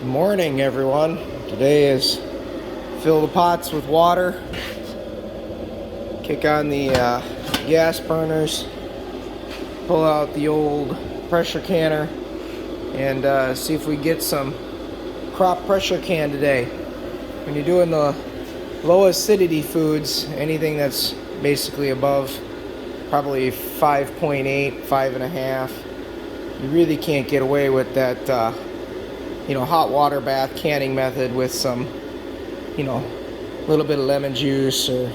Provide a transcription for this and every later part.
Good morning, everyone. Today is fill the pots with water, kick on the gas burners, pull out the old pressure canner, and see if we get some crop pressure can today. When you're doing the low acidity foods, anything that's basically above probably 5.8, 5.5, you really can't get away with that hot water bath canning method with some, a little bit of lemon juice or,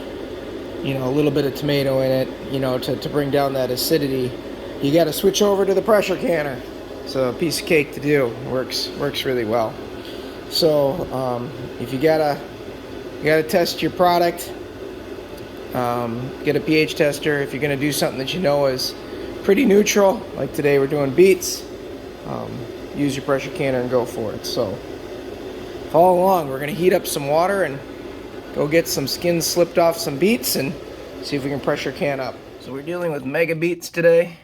a little bit of tomato in it, to bring down that acidity. You got to switch over to the pressure canner. It's a piece of cake to do. Works really well. So if you gotta test your product, get a pH tester. If you're gonna do something that you know is pretty neutral, like today we're doing beets, use your pressure canner and go for it. So follow along. We're gonna heat up some water and go get some skins slipped off some beets and see if we can pressure can up. So we're dealing with mega beets today,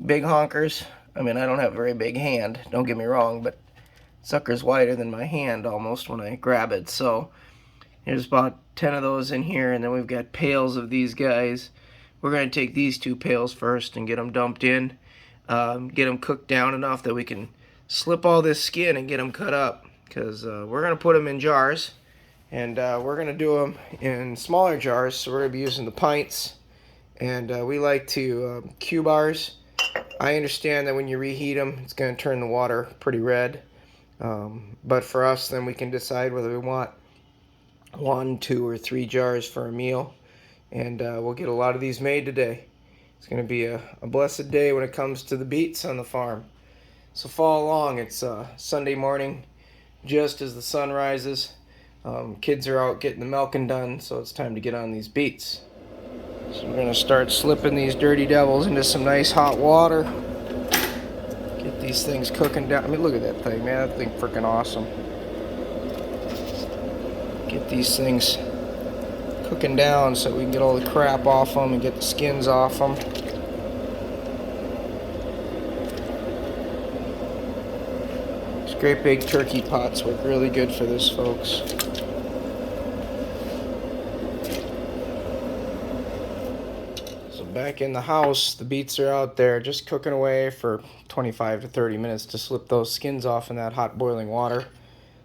big honkers. I mean, I don't have a very big hand, don't get me wrong, but sucker's wider than my hand almost when I grab it. So there's about 10 of those in here, and then we've got pails of these guys. We're going to take these 2 pails first and get them dumped in, get them cooked down enough that we can slip all this skin and get them cut up, because we're going to put them in jars, and we're going to do them in smaller jars. So we're going to be using the pints, and we like to cube ours. I understand that when you reheat them, it's going to turn the water pretty red, but for us, then we can decide whether we want 1, 2, or 3 jars for a meal, and we'll get a lot of these made today. It's going to be a blessed day when it comes to the beets on the farm. So follow along. It's Sunday morning, just as the sun rises. Kids are out getting the milking done, so it's time to get on these beets. So we're going to start slipping these dirty devils into some nice hot water. Get these things cooking down. I mean, look at that thing, man. That thing freaking awesome. Get these things cooking down so we can get all the crap off them and get the skins off them. These great big turkey pots work really good for this, folks. So back in the house, the beets are out there just cooking away for 25 to 30 minutes to slip those skins off in that hot boiling water.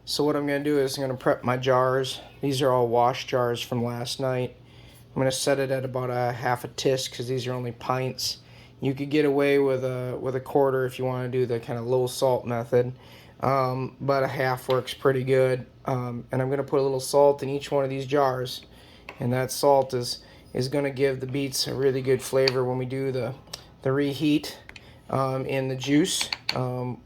So what I'm going to do is I'm going to prep my jars. These are all wash jars from last night. I'm going to set it at about a half a tisk because these are only pints. You could get away with a quarter if you want to do the kind of low salt method, but a half works pretty good. And I'm going to put a little salt in each one of these jars, and that salt is going to give the beets a really good flavor when we do the reheat in the juice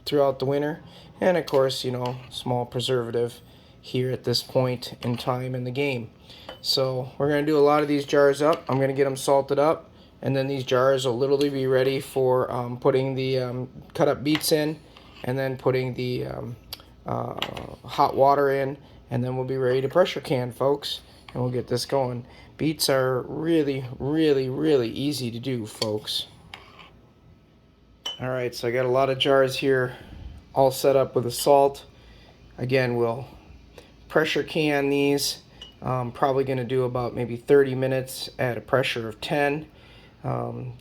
throughout the winter. And of course, small preservative here at this point in time in the game. So we're going to do a lot of these jars up. I'm going to get them salted up, and then these jars will literally be ready for putting the cut up beets in, and then putting the hot water in, and then we'll be ready to pressure can, folks, and we'll get this going. Beets are really, really, really easy to do, folks. Alright, so I got a lot of jars here all set up with the salt. Again, we'll pressure can these. Probably going to do about maybe 30 minutes at a pressure of 10.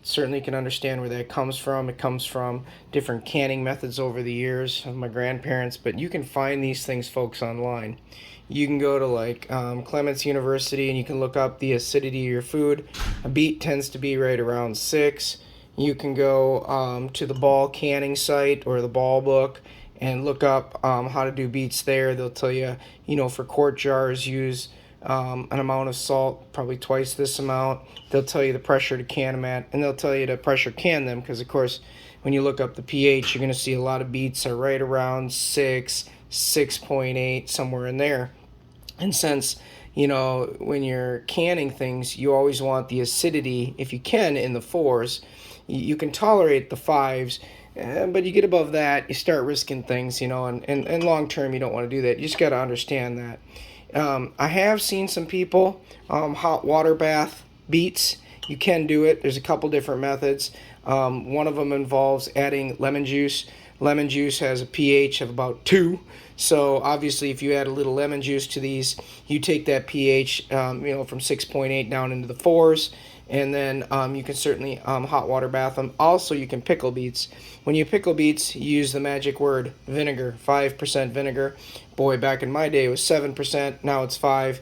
Certainly can understand where that comes from. It comes from different canning methods over the years of my grandparents, but you can find these things, folks, online. You can go to like Clements University and you can look up the acidity of your food. A beet tends to be right around 6. You can go to the Ball canning site or the Ball book and look up how to do beets there. They'll tell you, for quart jars, use an amount of salt, probably twice this amount. They'll tell you the pressure to can them at, and they'll tell you to pressure can them, because of course when you look up the pH, you're going to see a lot of beets are right around 6, 6.8, somewhere in there. And since when you're canning things, you always want the acidity, if you can, in the 4s. You can tolerate the 5s, but you get above that, you start risking things, and long term you don't want to do that. You just got to understand that. I have seen some people hot water bath beets you can do it. There's a couple different methods. One of them involves adding lemon juice. Lemon juice has a pH of about 2. So obviously if you add a little lemon juice to these, you take that pH from 6.8 down into the 4s. And then you can certainly hot water bath them. Also, you can pickle beets. When you pickle beets, you use the magic word vinegar, 5% vinegar. Boy, back in my day it was 7%, now it's 5.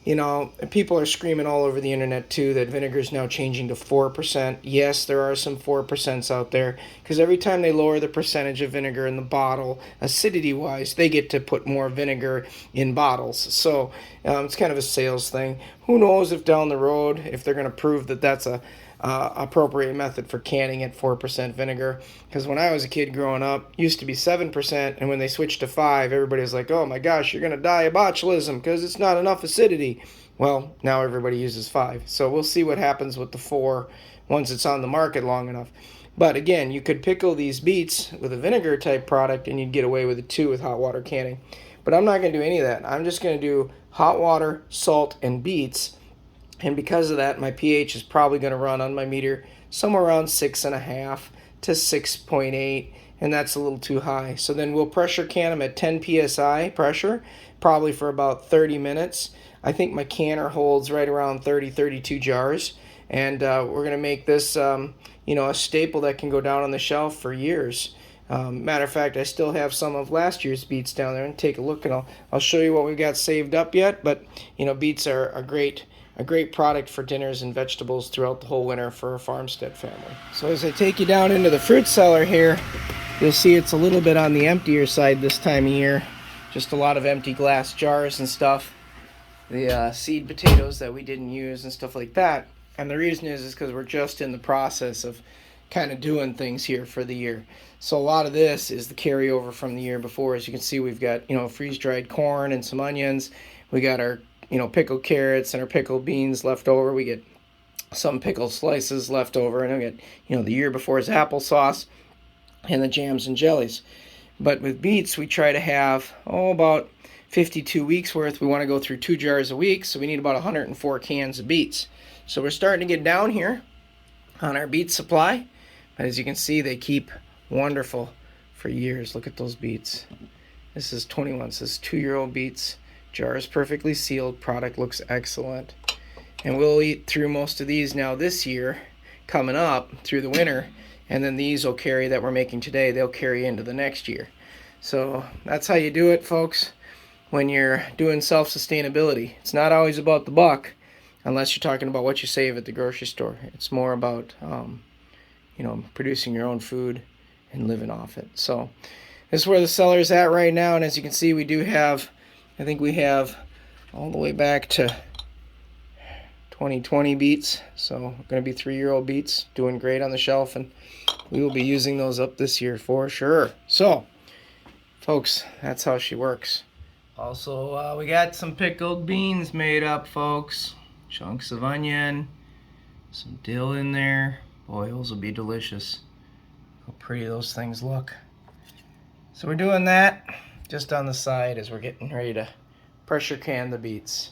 You know, people are screaming all over the internet too that vinegar is now changing to 4%. Yes, there are some 4% out there, because every time they lower the percentage of vinegar in the bottle, acidity-wise, they get to put more vinegar in bottles. So it's kind of a sales thing. Who knows if down the road, if they're going to prove that that's a appropriate method for canning at 4% vinegar. Because when I was a kid growing up, it used to be 7%, and when they switched to 5, everybody was like, oh my gosh, you're going to die of botulism because it's not enough acidity. Well, now everybody uses 5. So we'll see what happens with the 4 once it's on the market long enough. But again, you could pickle these beets with a vinegar type product and you'd get away with it too with hot water canning. But I'm not going to do any of that. I'm just going to do hot water, salt, and beets. And because of that, my pH is probably going to run on my meter somewhere around 6.5 to 6.8, and that's a little too high. So then we'll pressure can them at 10 psi pressure, probably for about 30 minutes. I think my canner holds right around 32 jars, and we're going to make this a staple that can go down on the shelf for years. Matter of fact, I still have some of last year's beets down there, and take a look, and I'll show you what we've got saved up yet. But beets are a great product for dinners and vegetables throughout the whole winter for a farmstead family. So as I take you down into the fruit cellar here, you'll see it's a little bit on the emptier side this time of year. Just a lot of empty glass jars and stuff. The seed potatoes that we didn't use and stuff like that. And the reason is because we're just in the process of kind of doing things here for the year. So a lot of this is the carryover from the year before. As you can see, we've got freeze-dried corn and some onions. We got our pickled carrots and our pickled beans left over. We get some pickled slices left over, and we get, the year before's applesauce and the jams and jellies. But with beets, we try to have, about 52 weeks worth. We want to go through 2 jars a week, so we need about 104 cans of beets. So we're starting to get down here on our beet supply. But as you can see, they keep wonderful for years. Look at those beets. This is 21, this is 2-year-old beets. Jar is perfectly sealed. Product looks excellent. And we'll eat through most of these now this year, coming up through the winter. And then these will carry, that we're making today, they'll carry into the next year. So that's how you do it, folks, when you're doing self-sustainability. It's not always about the buck, unless you're talking about what you save at the grocery store. It's more about, producing your own food and living off it. So this is where the cellar's at right now. And as you can see, we do have, I think we have all the way back to 2020 beets. So going to be 3-year-old beets, doing great on the shelf, and we will be using those up this year for sure. So, folks, that's how she works. Also, we got some pickled beans made up, folks. Chunks of onion, some dill in there. Boy, those will be delicious. How pretty those things look. So we're doing that just on the side as we're getting ready to pressure can the beets.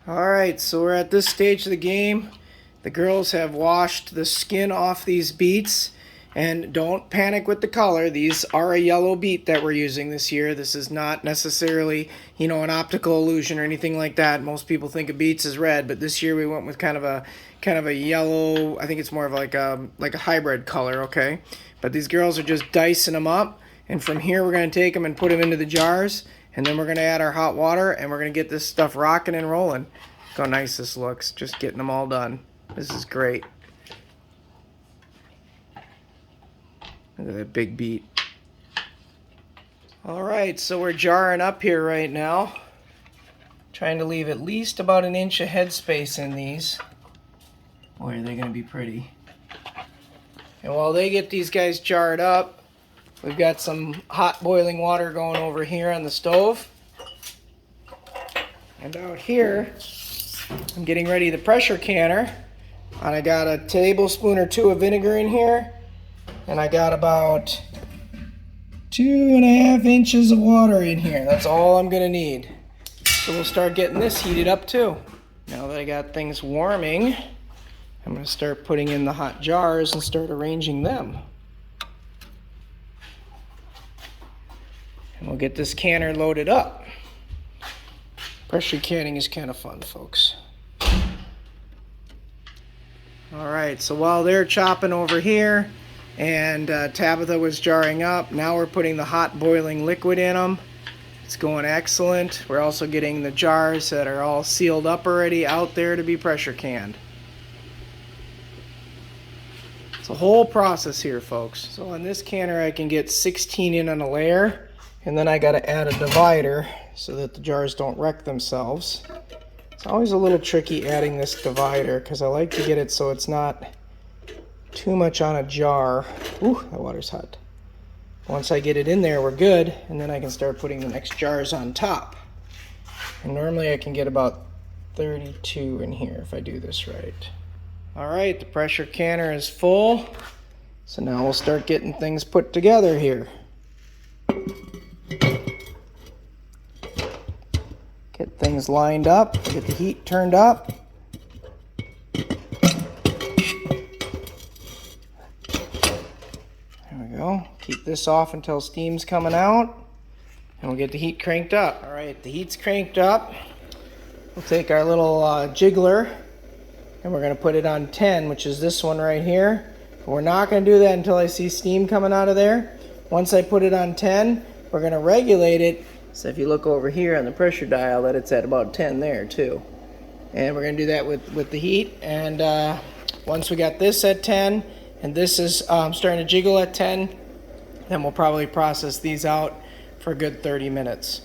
Alright, so we're at this stage of the game. The girls have washed the skin off these beets. And don't panic with the color. These are a yellow beet that we're using this year. This is not necessarily, an optical illusion or anything like that. Most people think of beets as red, but this year we went with kind of a yellow. I think it's more of like a hybrid color, okay? But these girls are just dicing them up, and from here we're going to take them and put them into the jars, and then we're going to add our hot water, and we're going to get this stuff rocking and rolling. Look how nice this looks, just getting them all done. This is great. Look at that big beet. Alright, so we're jarring up here right now. Trying to leave at least about an inch of headspace in these. Boy, are they going to be pretty. And while they get these guys jarred up, we've got some hot boiling water going over here on the stove. And out here, I'm getting ready the pressure canner. And I got a tablespoon or 2 of vinegar in here. And I got about 2.5 inches of water in here. That's all I'm gonna need. So we'll start getting this heated up too. Now that I got things warming, I'm gonna start putting in the hot jars and start arranging them. And we'll get this canner loaded up. Pressure canning is kind of fun, folks. All right, so while they're chopping over here and Tabitha was jarring up, now we're putting the hot boiling liquid in them. It's going excellent. We're also getting the jars that are all sealed up already out there to be pressure canned. It's a whole process here, folks. So on this canner I can get 16 in on a layer, and then I got to add a divider so that the jars don't wreck themselves. It's always a little tricky adding this divider because I like to get it so it's not too much on a jar. Ooh, that water's hot. Once I get it in there, we're good, and then I can start putting the next jars on top. And normally I can get about 32 in here if I do this right. All right, the pressure canner is full. So now we'll start getting things put together here. Get things lined up, get the heat turned up. There we go. Keep this off until steam's coming out, and we'll get the heat cranked up. All right, the heat's cranked up. We'll take our little jiggler, and we're gonna put it on 10, which is this one right here. But we're not gonna do that until I see steam coming out of there. Once I put it on 10, we're gonna regulate it. So if you look over here on the pressure dial, that it's at about 10 there too. And we're gonna do that with the heat. And once we got this at 10, and this is starting to jiggle at 10, then we'll probably process these out for a good 30 minutes.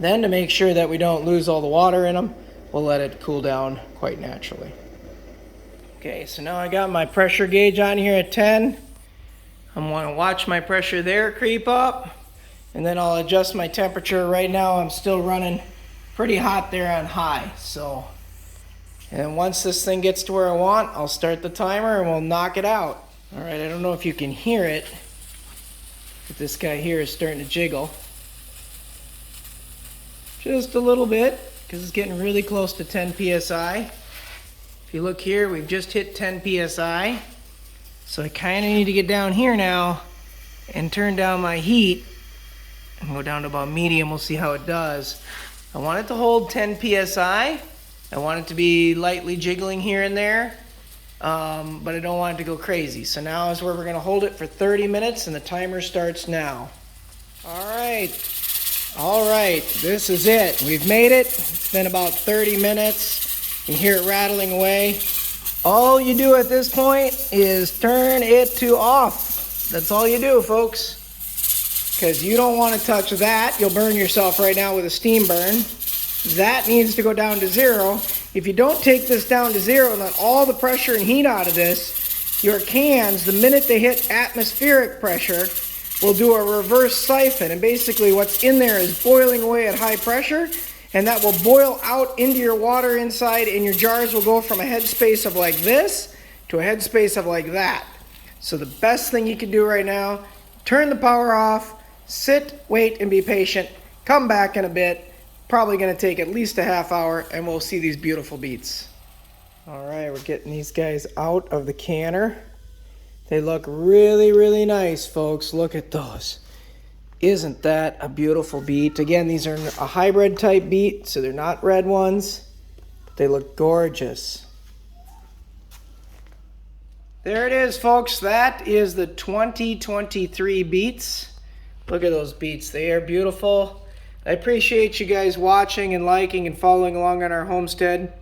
Then to make sure that we don't lose all the water in them, we'll let it cool down quite naturally. Okay, so now I got my pressure gauge on here at 10. I'm gonna watch my pressure there creep up. And then I'll adjust my temperature. Right now I'm still running pretty hot there on high. And once this thing gets to where I want, I'll start the timer and we'll knock it out. All right, I don't know if you can hear it, but this guy here is starting to jiggle. Just a little bit, because it's getting really close to 10 PSI. If you look here, we've just hit 10 PSI. So I kind of need to get down here now and turn down my heat and go down to about medium. We'll see how it does. I want it to hold 10 PSI. I want it to be lightly jiggling here and there, but I don't want it to go crazy. So now is where we're gonna hold it for 30 minutes and the timer starts now. All right, this is it. We've made it. It's been about 30 minutes. You can hear it rattling away. All you do at this point is turn it to off. That's all you do, folks. Because you don't want to touch that. You'll burn yourself right now with a steam burn. That needs to go down to 0. If you don't take this down to 0 and let all the pressure and heat out of this, your cans, the minute they hit atmospheric pressure, will do a reverse siphon. And basically what's in there is boiling away at high pressure, and that will boil out into your water inside, and your jars will go from a headspace of like this to a headspace of like that. So the best thing you can do right now, turn the power off, sit, wait, and be patient. Come back in a bit. Probably going to take at least a half hour, and we'll see these beautiful beets. All right, we're getting these guys out of the canner. They look really, really nice, folks. Look at those. Isn't that a beautiful beet? Again, these are a hybrid type beet, so they're not red ones. But they look gorgeous. There it is, folks. That is the 2023 beets. Look at those beets. They are beautiful. I appreciate you guys watching and liking and following along on our homestead.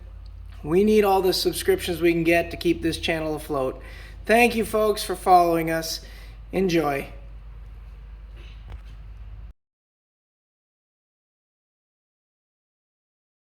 We need all the subscriptions we can get to keep this channel afloat. Thank you, folks, for following us. Enjoy.